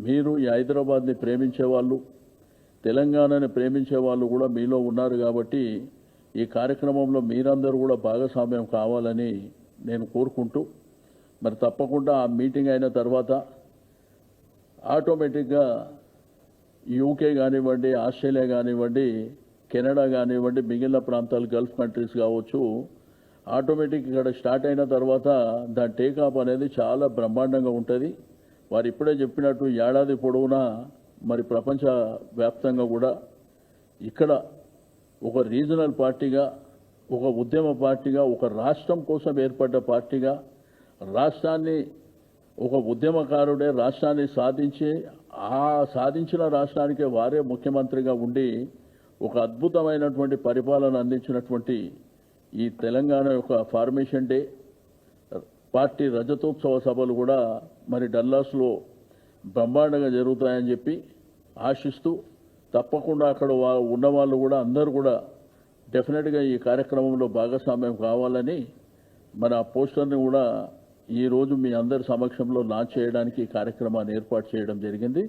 మీరు ఈ హైదరాబాద్ని ప్రేమించే వాళ్ళు, తెలంగాణని ప్రేమించే వాళ్ళు కూడా మీలో ఉన్నారు కాబట్టి ఈ కార్యక్రమంలో మీరందరూ కూడా భాగస్వామ్యం కావాలని నేను కోరుకుంటూ, మరి తప్పకుండా ఆ మీటింగ్ అయిన తర్వాత ఆటోమేటిక్గా యూకే కానివ్వండి, ఆస్ట్రేలియా కానివ్వండి, కెనడా కానివ్వండి, మిగిలిన ప్రాంతాలు గల్ఫ్ కంట్రీస్ కావచ్చు, ఆటోమేటిక్ ఇక్కడ స్టార్ట్ అయిన తర్వాత దాని టేకాప్ అనేది చాలా బ్రహ్మాండంగా ఉంటుంది. వారు ఇప్పుడే చెప్పినట్టు ఏడాది పొడవునా మరి ప్రపంచ వ్యాప్తంగా కూడా ఇక్కడ ఒక రీజనల్ పార్టీగా, ఒక ఉద్యమ పార్టీగా, ఒక రాష్ట్రం కోసం ఏర్పడ్డ పార్టీగా, రాష్ట్రాన్ని ఒక ఉద్యమకారుడే రాష్ట్రాన్ని సాధించి ఆ సాధించిన రాష్ట్రానికి వారే ముఖ్యమంత్రిగా ఉండి ఒక అద్భుతమైనటువంటి పరిపాలన అందించినటువంటి ఈ తెలంగాణ యొక్క ఫార్మేషన్ డే పార్టీ రజతోత్సవ సభలు కూడా మరి డల్లాస్లో బ్రహ్మాండంగా జరుగుతాయని చెప్పి ఆశిస్తూ, తప్పకుండా అక్కడ ఉన్నవాళ్ళు కూడా అందరూ కూడా డెఫినెట్గా ఈ కార్యక్రమంలో భాగస్వామ్యం కావాలని మన పోస్టర్ని కూడా ఈరోజు మీ అందరి సమక్షంలో లాంచ్ చేయడానికి ఈ కార్యక్రమాన్ని ఏర్పాటు చేయడం జరిగింది.